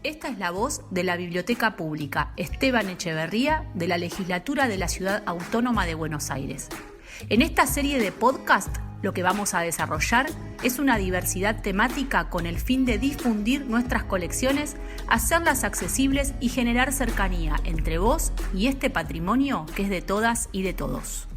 Esta es la voz de la Biblioteca Pública Esteban Echeverría de la Legislatura de la Ciudad Autónoma de Buenos Aires. En esta serie de podcast, lo que vamos a desarrollar es una diversidad temática con el fin de difundir nuestras colecciones, hacerlas accesibles y generar cercanía entre vos y este patrimonio que es de todas y de todos.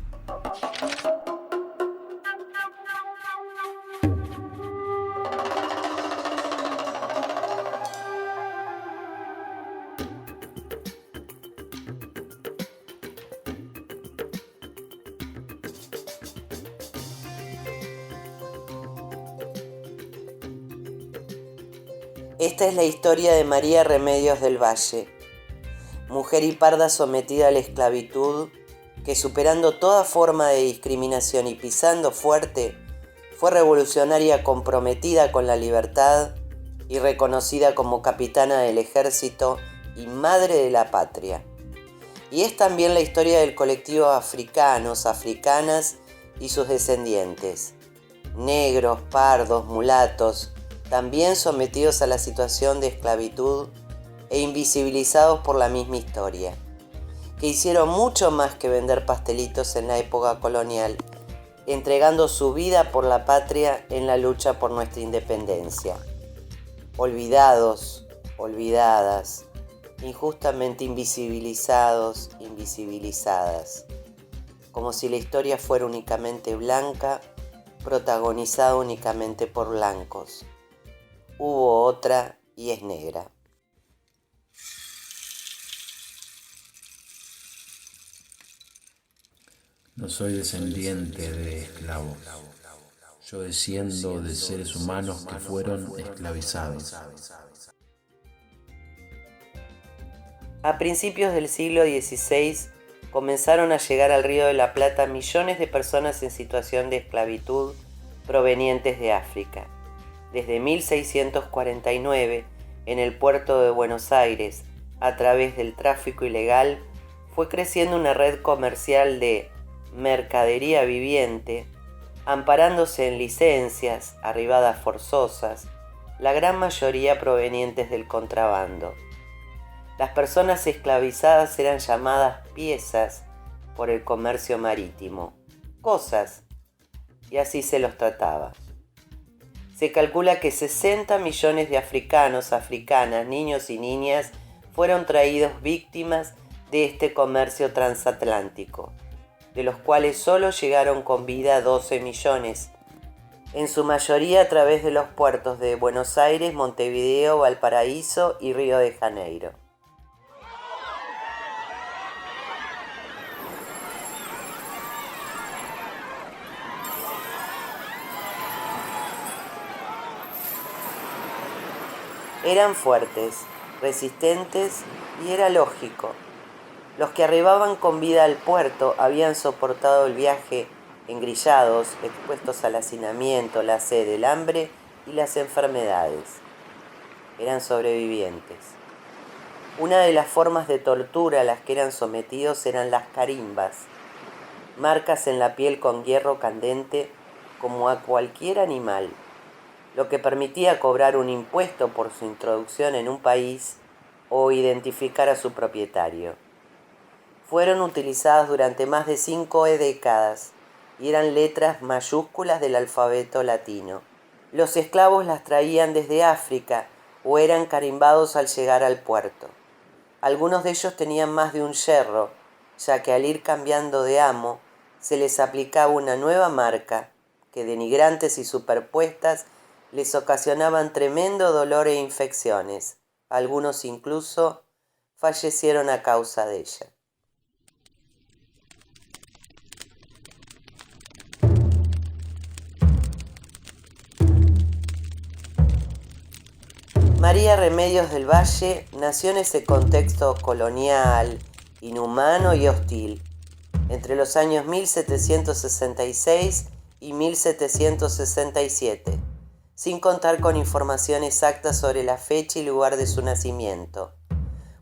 Esta es la historia de María Remedios del Valle, mujer y parda sometida a la esclavitud, que superando toda forma de discriminación y pisando fuerte, fue revolucionaria comprometida con la libertad y reconocida como capitana del ejército y madre de la patria. Y es también la historia del colectivo africanos, africanas y sus descendientes, negros, pardos, mulatos, también sometidos a la situación de esclavitud e invisibilizados por la misma historia, que hicieron mucho más que vender pastelitos en la época colonial, entregando su vida por la patria en la lucha por nuestra independencia. Olvidados, olvidadas, injustamente invisibilizados, invisibilizadas, como si la historia fuera únicamente blanca, protagonizada únicamente por blancos. Hubo otra y es negra. No soy descendiente de esclavos. Yo desciendo de seres humanos que fueron esclavizados. A principios del siglo XVI comenzaron a llegar al Río de la Plata millones de personas en situación de esclavitud provenientes de África. Desde 1649, en el puerto de Buenos Aires, a través del tráfico ilegal, fue creciendo una red comercial de mercadería viviente, amparándose en licencias, arribadas forzosas, la gran mayoría provenientes del contrabando. Las personas esclavizadas eran llamadas piezas por el comercio marítimo, cosas, y así se los trataba. Se calcula que 60 millones de africanos, africanas, niños y niñas fueron traídos víctimas de este comercio transatlántico, de los cuales solo llegaron con vida 12 millones, en su mayoría a través de los puertos de Buenos Aires, Montevideo, Valparaíso y Río de Janeiro. Eran fuertes, resistentes y era lógico. Los que arribaban con vida al puerto habían soportado el viaje engrillados, expuestos al hacinamiento, la sed, el hambre y las enfermedades. Eran sobrevivientes. Una de las formas de tortura a las que eran sometidos eran las carimbas, marcas en la piel con hierro candente como a cualquier animal, lo que permitía cobrar un impuesto por su introducción en un país o identificar a su propietario. Fueron utilizadas durante más de 5 décadas y eran letras mayúsculas del alfabeto latino. Los esclavos las traían desde África o eran carimbados al llegar al puerto. Algunos de ellos tenían más de un yerro, ya que al ir cambiando de amo se les aplicaba una nueva marca que, denigrantes y superpuestas, les ocasionaban tremendo dolor e infecciones. Algunos incluso fallecieron a causa de ella. María Remedios del Valle nació en ese contexto colonial, inhumano y hostil, entre los años 1766 y 1767. Sin contar con información exacta sobre la fecha y lugar de su nacimiento.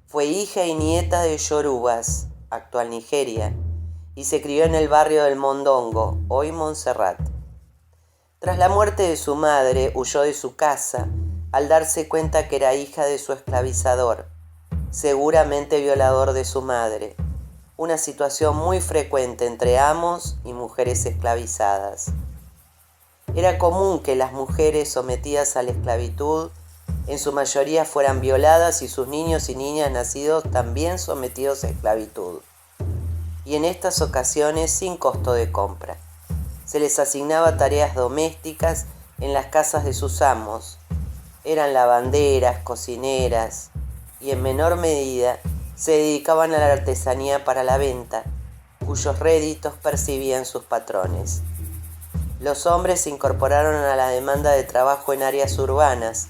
Fue hija y nieta de yorubas, actual Nigeria, y se crió en el barrio del Mondongo, hoy Montserrat. Tras la muerte de su madre, huyó de su casa, al darse cuenta que era hija de su esclavizador, seguramente violador de su madre, una situación muy frecuente entre amos y mujeres esclavizadas. Era común que las mujeres sometidas a la esclavitud en su mayoría fueran violadas y sus niños y niñas nacidos también sometidos a esclavitud, y en estas ocasiones sin costo de compra. Se les asignaba tareas domésticas en las casas de sus amos. Eran lavanderas, cocineras y en menor medida se dedicaban a la artesanía para la venta, cuyos réditos percibían sus patrones. Los hombres se incorporaron a la demanda de trabajo en áreas urbanas,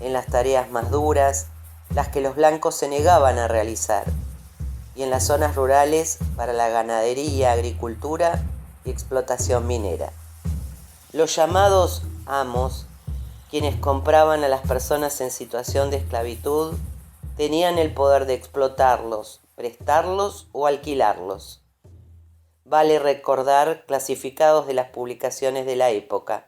en las tareas más duras, las que los blancos se negaban a realizar, y en las zonas rurales para la ganadería, agricultura y explotación minera. Los llamados amos, quienes compraban a las personas en situación de esclavitud, tenían el poder de explotarlos, prestarlos o alquilarlos. Vale recordar clasificados de las publicaciones de la época.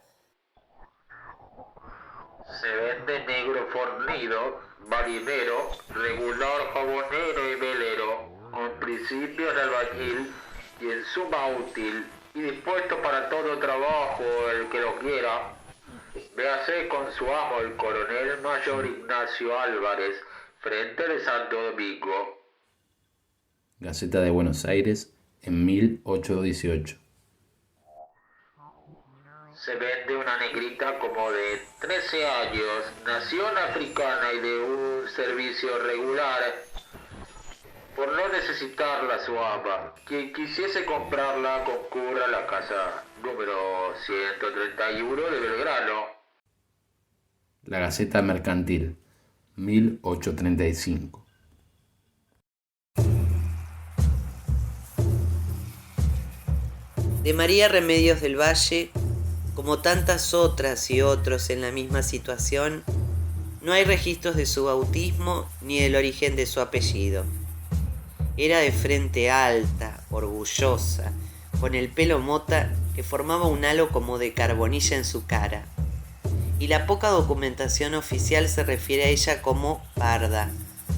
Se vende negro fornido, marinero, regular jabonero y velero, con principios de albañil y en suma útil, y dispuesto para todo trabajo el que lo quiera. Véase con su amo el coronel mayor Ignacio Álvarez, frente de Santo Domingo. Gaceta de Buenos Aires, en 1818. Se vende una negrita como de 13 años, nación africana y de un servicio regular, por no necesitarla su ama. Quien quisiese comprarla concurra a la casa número 131 de Belgrano. La Gaceta Mercantil, 1835. De María Remedios del Valle, como tantas otras y otros en la misma situación, no hay registros de su bautismo ni del origen de su apellido. Era de frente alta, orgullosa, con el pelo mota que formaba un halo como de carbonilla en su cara. Y la poca documentación oficial se refiere a ella como parda,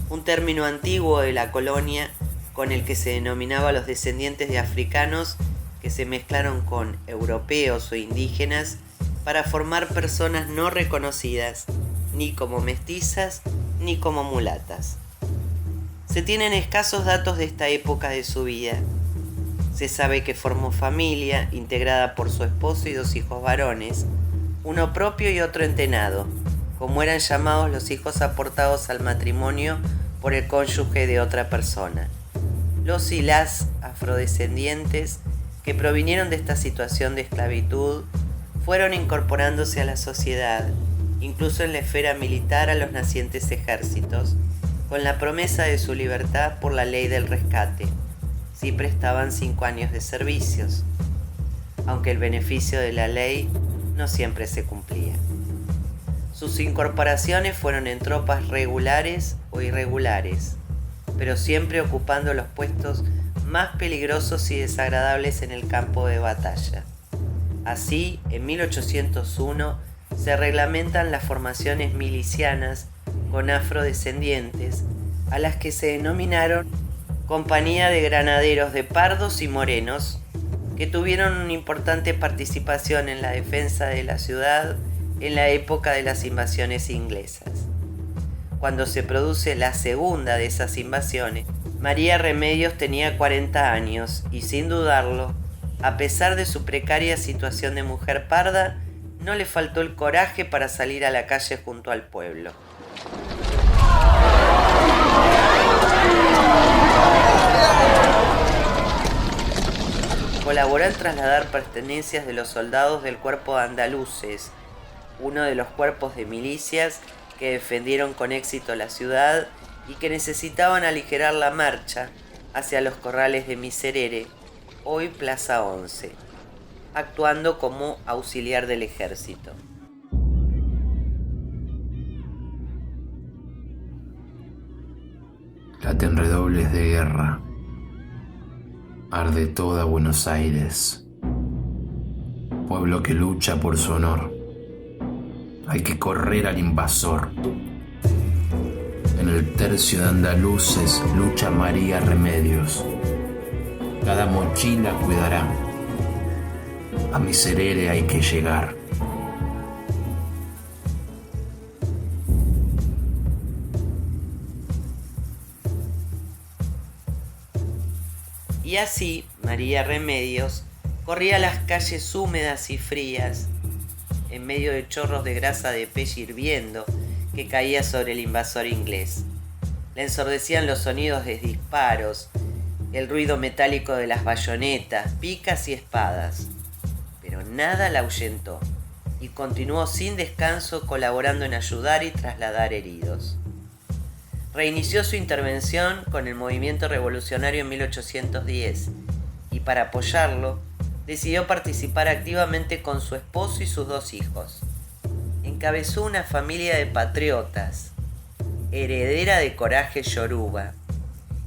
un término antiguo de la colonia con el que se denominaba a los descendientes de africanos que se mezclaron con europeos o indígenas para formar personas no reconocidas, ni como mestizas ni como mulatas. Se tienen escasos datos de esta época de su vida. Se sabe que formó familia, integrada por su esposo y 2 hijos varones, uno propio y otro entenado, como eran llamados los hijos aportados al matrimonio por el cónyuge de otra persona. Los y las afrodescendientes que provinieron de esta situación de esclavitud fueron incorporándose a la sociedad, incluso en la esfera militar a los nacientes ejércitos, con la promesa de su libertad por la ley del rescate, si prestaban 5 años de servicios, aunque el beneficio de la ley no siempre se cumplía. Sus incorporaciones fueron en tropas regulares o irregulares, pero siempre ocupando los puestos más peligrosos y desagradables en el campo de batalla. Así, en 1801 se reglamentan las formaciones milicianas con afrodescendientes, a las que se denominaron Compañía de Granaderos de Pardos y Morenos, que tuvieron una importante participación en la defensa de la ciudad en la época de las invasiones inglesas. Cuando se produce la segunda de esas invasiones, María Remedios tenía 40 años y, sin dudarlo, a pesar de su precaria situación de mujer parda, no le faltó el coraje para salir a la calle junto al pueblo. Colaboró en trasladar pertenencias de los soldados del cuerpo de andaluces, uno de los cuerpos de milicias que defendieron con éxito la ciudad y que necesitaban aligerar la marcha hacia los corrales de Miserere, hoy Plaza 11, actuando como auxiliar del ejército. Laten redobles de guerra, arde toda Buenos Aires, pueblo que lucha por su honor. hay que correr al invasor. En el tercio de andaluces lucha María Remedios. Cada mochila cuidará. A Miserere hay que llegar. Y así María Remedios corría las calles húmedas y frías, en medio de chorros de grasa de pez hirviendo que caía sobre el invasor inglés. La ensordecían los sonidos de disparos, el ruido metálico de las bayonetas, picas y espadas. Pero nada la ahuyentó y continuó sin descanso colaborando en ayudar y trasladar heridos. Reinició su intervención con el movimiento revolucionario en 1810 y para apoyarlo decidió participar activamente con su esposo y sus 2 hijos. Encabezó una familia de patriotas, heredera de coraje yoruba,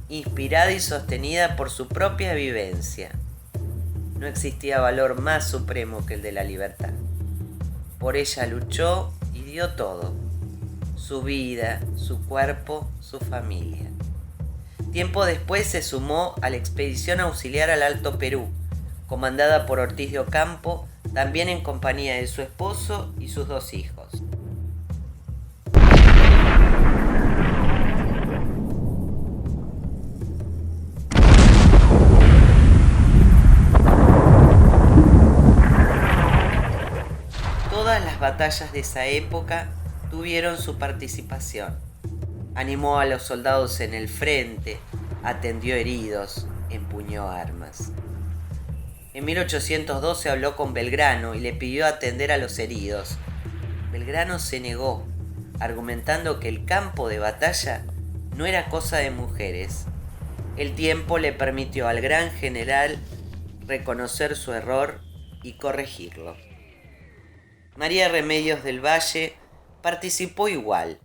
inspirada y sostenida por su propia vivencia. No existía valor más supremo que el de la libertad. Por ella luchó y dio todo: su vida, su cuerpo, su familia. Tiempo después se sumó a la expedición auxiliar al Alto Perú, comandada por Ortiz de Ocampo, también en compañía de su esposo y sus 2 hijos. Todas las batallas de esa época tuvieron su participación. Animó a los soldados en el frente, atendió heridos, empuñó armas. En 1812 habló con Belgrano y le pidió atender a los heridos. Belgrano se negó, argumentando que el campo de batalla no era cosa de mujeres. El tiempo le permitió al gran general reconocer su error y corregirlo. María Remedios del Valle participó igual.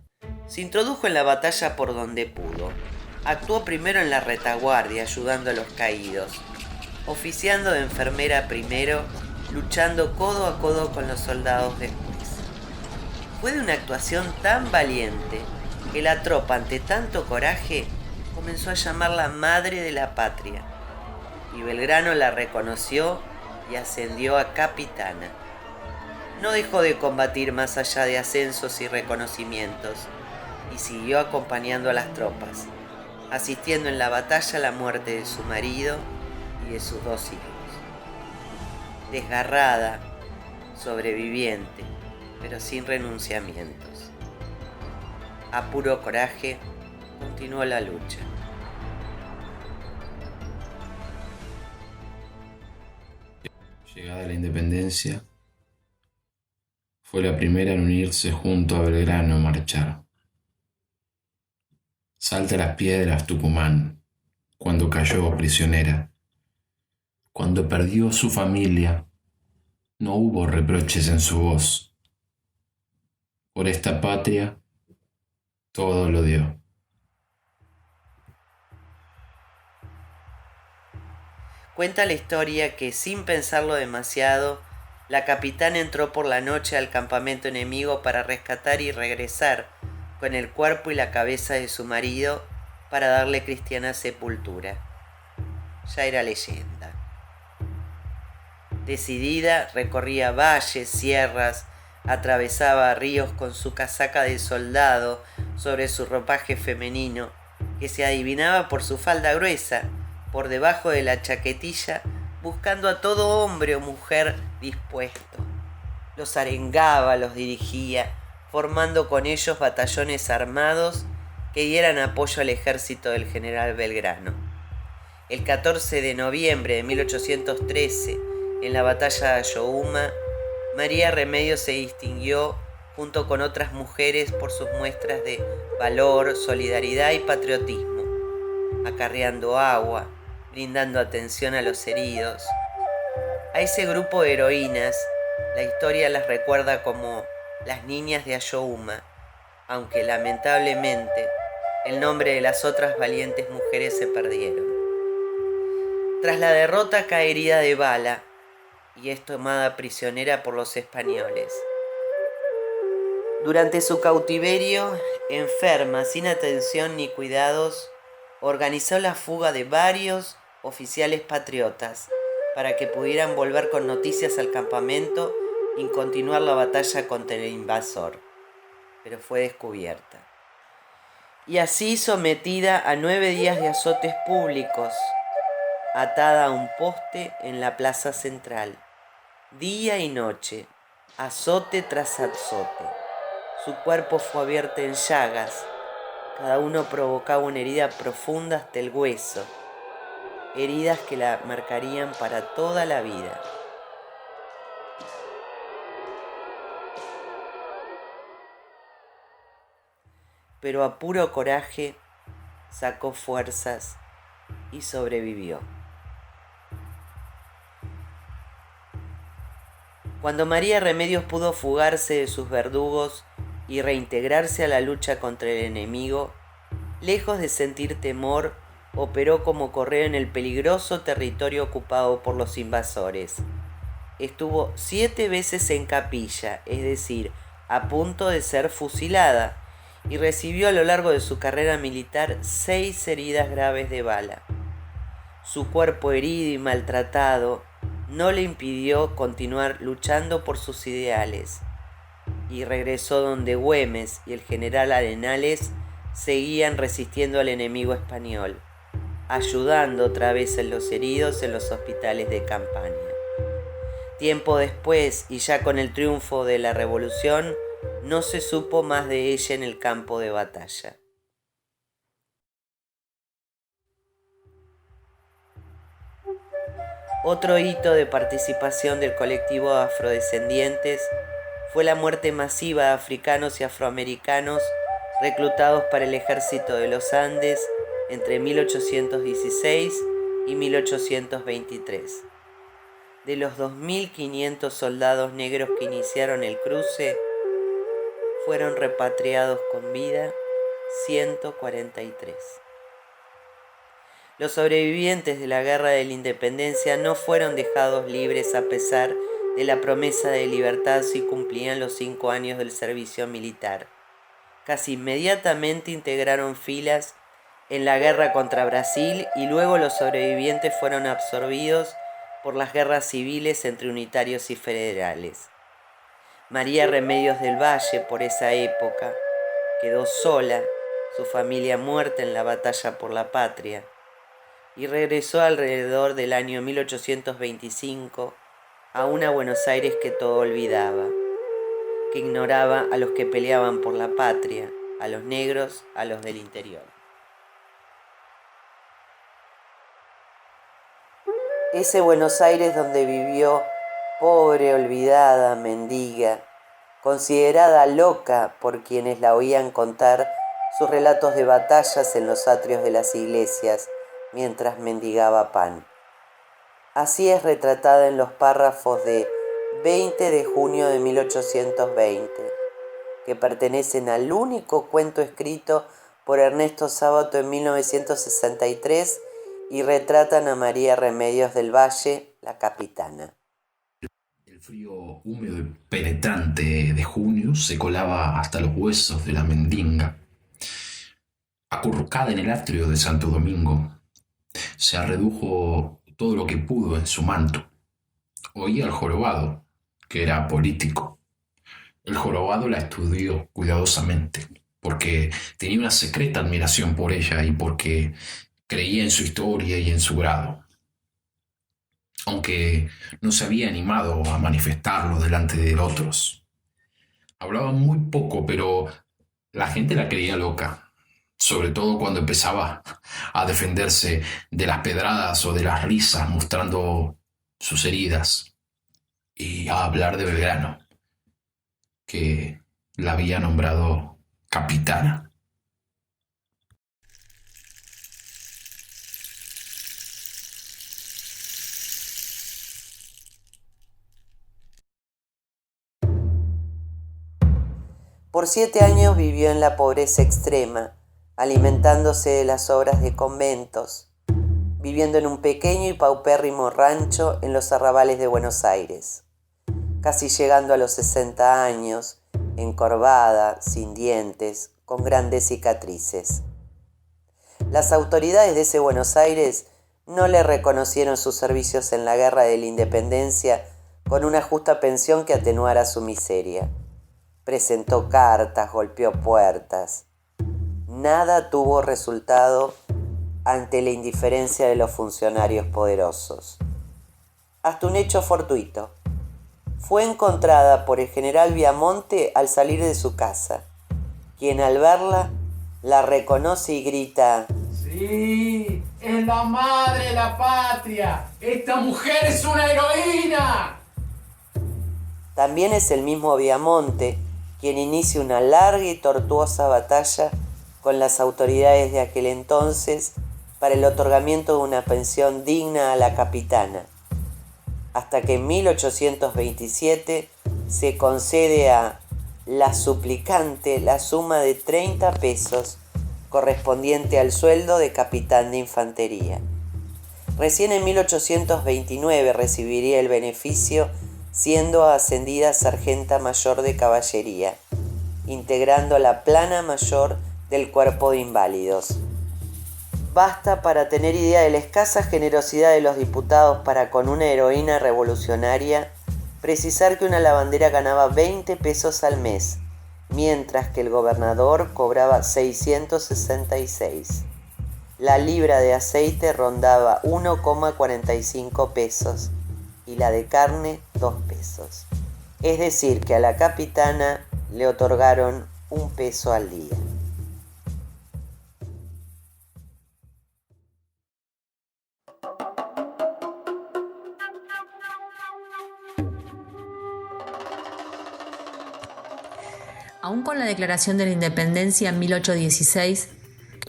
Se introdujo en la batalla por donde pudo. Actuó primero en la retaguardia, ayudando a los caídos, oficiando de enfermera primero, luchando codo a codo con los soldados después. Fue de una actuación tan valiente que la tropa, ante tanto coraje, comenzó a llamarla Madre de la Patria, y Belgrano la reconoció y ascendió a capitana. No dejó de combatir más allá de ascensos y reconocimientos, y siguió acompañando a las tropas, asistiendo en la batalla a la muerte de su marido y de sus 2 hijos. Desgarrada, sobreviviente, pero sin renunciamientos. A puro coraje, continuó la lucha. Llegada la independencia, fue la primera en unirse junto a Belgrano a marchar. Salta las piedras, Tucumán, cuando cayó prisionera. Cuando perdió su familia, no hubo reproches en su voz. Por esta patria, todo lo dio. Cuenta la historia que, sin pensarlo demasiado, la capitana entró por la noche al campamento enemigo para rescatar y regresar con el cuerpo y la cabeza de su marido para darle cristiana sepultura. Ya era leyenda. Decidida, recorría valles, sierras, atravesaba ríos con su casaca de soldado sobre su ropaje femenino, que se adivinaba por su falda gruesa, por debajo de la chaquetilla, buscando a todo hombre o mujer dispuesto. Los arengaba, los dirigía, formando con ellos batallones armados que dieran apoyo al ejército del general Belgrano. El 14 de noviembre de 1813, en la batalla de Ayohuma, María Remedios se distinguió junto con otras mujeres por sus muestras de valor, solidaridad y patriotismo, acarreando agua, brindando atención a los heridos. A ese grupo de heroínas, la historia las recuerda como las niñas de Ayohuma, aunque lamentablemente el nombre de las otras valientes mujeres se perdieron. Tras la derrota cae herida de bala y es tomada prisionera por los españoles. Durante su cautiverio, enferma, sin atención ni cuidados, organizó la fuga de varios oficiales patriotas para que pudieran volver con noticias al campamento y continuar la batalla contra el invasor, pero fue descubierta. Y así sometida a 9 días de azotes públicos, atada a un poste en la plaza central, día y noche, azote tras azote. Su cuerpo fue abierto en llagas, cada uno provocaba una herida profunda hasta el hueso, heridas que la marcarían para toda la vida. Pero a puro coraje sacó fuerzas y sobrevivió. Cuando María Remedios pudo fugarse de sus verdugos y reintegrarse a la lucha contra el enemigo, lejos de sentir temor, operó como correo en el peligroso territorio ocupado por los invasores. Estuvo 7 veces en capilla, es decir, a punto de ser fusilada, y recibió a lo largo de su carrera militar 6 heridas graves de bala. Su cuerpo herido y maltratado no le impidió continuar luchando por sus ideales, y regresó donde Güemes y el general Arenales seguían resistiendo al enemigo español, ayudando otra vez a los heridos en los hospitales de campaña. Tiempo después, y ya con el triunfo de la revolución, no se supo más de ella en el campo de batalla. Otro hito de participación del colectivo afrodescendientes fue la muerte masiva de africanos y afroamericanos reclutados para el ejército de los Andes entre 1816 y 1823. De los 2.500 soldados negros que iniciaron el cruce, fueron repatriados con vida 143. Los sobrevivientes de la Guerra de la Independencia no fueron dejados libres a pesar de la promesa de libertad si cumplían los 5 años del servicio militar. Casi inmediatamente integraron filas en la guerra contra Brasil y luego los sobrevivientes fueron absorbidos por las guerras civiles entre unitarios y federales. María Remedios del Valle, por esa época, quedó sola, su familia muerta en la batalla por la patria, y regresó alrededor del año 1825 a una Buenos Aires que todo olvidaba, que ignoraba a los que peleaban por la patria, a los negros, a los del interior. Ese Buenos Aires donde vivió pobre, olvidada, mendiga, considerada loca por quienes la oían contar sus relatos de batallas en los atrios de las iglesias mientras mendigaba pan. Así es retratada en los párrafos de 20 de junio de 1820, que pertenecen al único cuento escrito por Ernesto Sábato en 1963 y retratan a María Remedios del Valle, la capitana. El frío húmedo y penetrante de junio se colaba hasta los huesos de la mendiga. Acurrucada en el atrio de Santo Domingo, se redujo todo lo que pudo en su manto. Oía al jorobado, que era político. El jorobado la estudió cuidadosamente, porque tenía una secreta admiración por ella y porque creía en su historia y en su grado, aunque no se había animado a manifestarlo delante de otros. Hablaba muy poco, pero la gente la creía loca, sobre todo cuando empezaba a defenderse de las pedradas o de las risas mostrando sus heridas, y a hablar de Belgrano, que la había nombrado capitana. Por 7 años vivió en la pobreza extrema, alimentándose de las obras de conventos, viviendo en un pequeño y paupérrimo rancho en los arrabales de Buenos Aires. Casi llegando a los 60 años, encorvada, sin dientes, con grandes cicatrices. Las autoridades de ese Buenos Aires no le reconocieron sus servicios en la Guerra de la Independencia con una justa pensión que atenuara su miseria. Presentó cartas, golpeó puertas. Nada tuvo resultado ante la indiferencia de los funcionarios poderosos. Hasta un hecho fortuito. Fue encontrada por el general Viamonte al salir de su casa, quien al verla la reconoce y grita: ¡Sí! ¡Es la madre de la patria! ¡Esta mujer es una heroína! También es el mismo Viamonte quien inicia una larga y tortuosa batalla con las autoridades de aquel entonces para el otorgamiento de una pensión digna a la capitana, hasta que en 1827 se concede a la suplicante la suma de 30 pesos correspondiente al sueldo de capitán de infantería. Recién en 1829 recibiría el beneficio, siendo ascendida a sargenta mayor de caballería, integrando la plana mayor del cuerpo de inválidos. Basta para tener idea de la escasa generosidad de los diputados para con una heroína revolucionaria precisar que una lavandera ganaba 20 pesos al mes, mientras que el gobernador cobraba 666. La libra de aceite rondaba 1,45 pesos y la de carne 2 pesos. Es decir, que a la capitana le otorgaron 1 peso al día. Aún con la declaración de la independencia en 1816,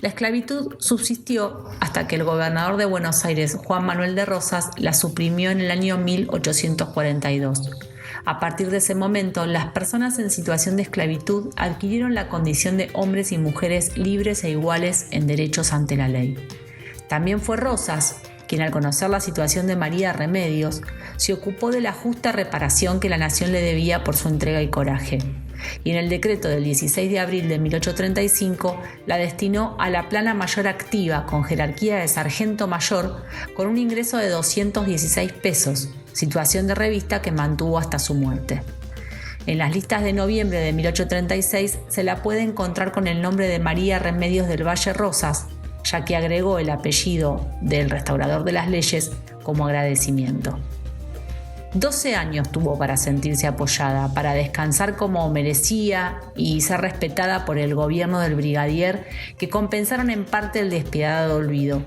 la esclavitud subsistió hasta que el gobernador de Buenos Aires, Juan Manuel de Rosas, la suprimió en el año 1842. A partir de ese momento, las personas en situación de esclavitud adquirieron la condición de hombres y mujeres libres e iguales en derechos ante la ley. También fue Rosas quien, al conocer la situación de María Remedios, se ocupó de la justa reparación que la nación le debía por su entrega y coraje. Y en el decreto del 16 de abril de 1835 la destinó a la plana mayor activa con jerarquía de sargento mayor con un ingreso de 216 pesos, situación de revista que mantuvo hasta su muerte. En las listas de noviembre de 1836 se la puede encontrar con el nombre de María Remedios del Valle Rosas, ya que agregó el apellido del restaurador de las leyes como agradecimiento. 12 años tuvo para sentirse apoyada, para descansar como merecía y ser respetada por el gobierno del brigadier, que compensaron en parte el despiadado olvido.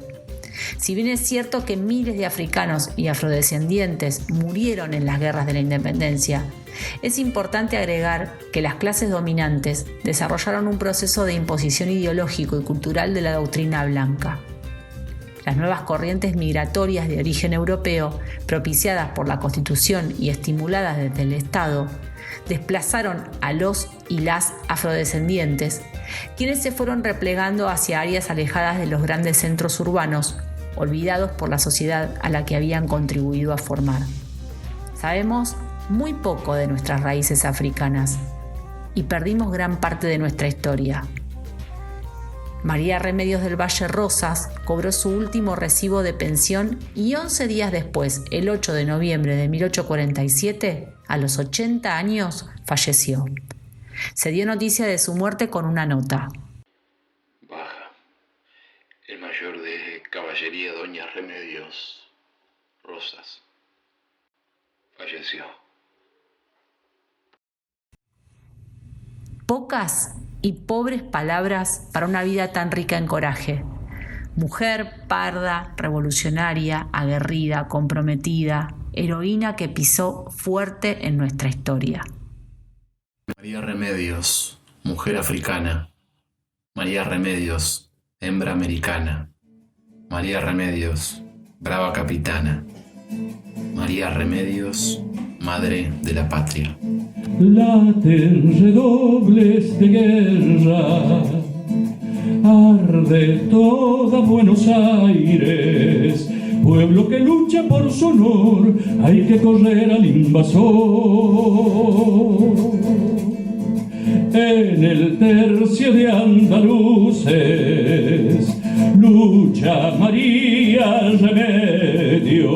Si bien es cierto que miles de africanos y afrodescendientes murieron en las guerras de la independencia, es importante agregar que las clases dominantes desarrollaron un proceso de imposición ideológico y cultural de la doctrina blanca. Las nuevas corrientes migratorias de origen europeo, propiciadas por la Constitución y estimuladas desde el Estado, desplazaron a los y las afrodescendientes, quienes se fueron replegando hacia áreas alejadas de los grandes centros urbanos, olvidados por la sociedad a la que habían contribuido a formar. Sabemos muy poco de nuestras raíces africanas y perdimos gran parte de nuestra historia. María Remedios del Valle Rosas cobró su último recibo de pensión y 11 días después, el 8 de noviembre de 1847, a los 80 años, falleció. Se dio noticia de su muerte con una nota. Baja. El mayor de caballería, doña Remedios Rosas, falleció. Pocas y pobres palabras para una vida tan rica en coraje. Mujer parda, revolucionaria, aguerrida, comprometida, heroína que pisó fuerte en nuestra historia. María Remedios, mujer africana. María Remedios, hembra americana. María Remedios, brava capitana. María Remedios, madre de la patria. Laten redobles de guerra, arde toda Buenos Aires, pueblo que lucha por su honor, hay que correr al invasor. en el tercio de andaluces. Lucha María Remedios,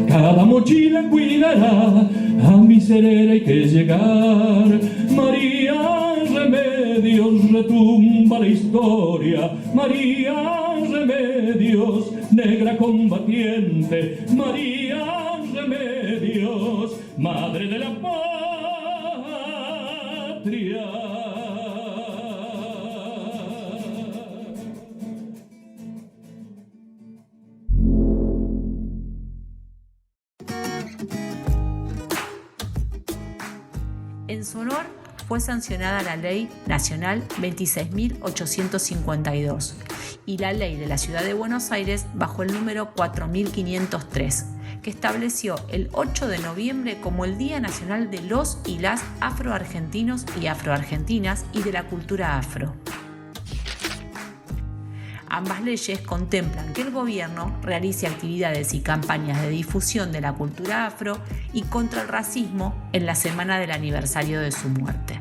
cada mochila cuidará, a Miserere hay que llegar. María Remedios, retumba la historia. María Remedios, negra combatiente. María Remedios, madre de la patria. En su honor fue sancionada la Ley Nacional 26.852 y la Ley de la Ciudad de Buenos Aires bajo el número 4.503, que estableció el 8 de noviembre como el Día Nacional de los y las afroargentinos y afroargentinas y de la cultura afro. Ambas leyes contemplan que el gobierno realice actividades y campañas de difusión de la cultura afro y contra el racismo en la semana del aniversario de su muerte.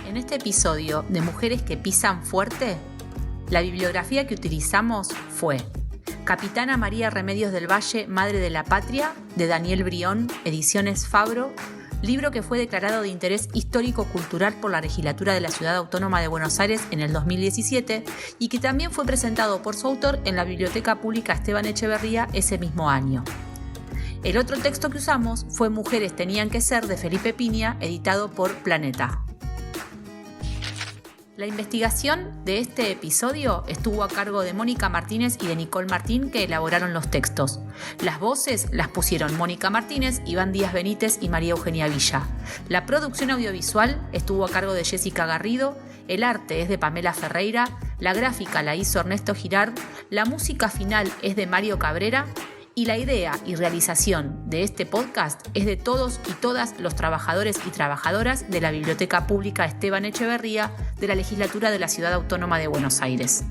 En este episodio de Mujeres que pisan fuerte, la bibliografía que utilizamos fue Capitana María Remedios del Valle, Madre de la Patria, de Daniel Brión, Ediciones Fabro, libro que fue declarado de interés histórico-cultural por la Legislatura de la Ciudad Autónoma de Buenos Aires en el 2017 y que también fue presentado por su autor en la Biblioteca Pública Esteban Echeverría ese mismo año. El otro texto que usamos fue Mujeres tenían que ser, de Felipe Piña, editado por Planeta. La investigación de este episodio estuvo a cargo de Mónica Martínez y de Nicole Martín, que elaboraron los textos. Las voces las pusieron Mónica Martínez, Iván Díaz Benítez y María Eugenia Villa. La producción audiovisual estuvo a cargo de Jessica Garrido, el arte es de Pamela Ferreira, la gráfica la hizo Ernesto Girard, la música final es de Mario Cabrera y la idea y realización de este podcast es de todos y todas los trabajadores y trabajadoras de la Biblioteca Pública Esteban Echeverría de la Legislatura de la Ciudad Autónoma de Buenos Aires.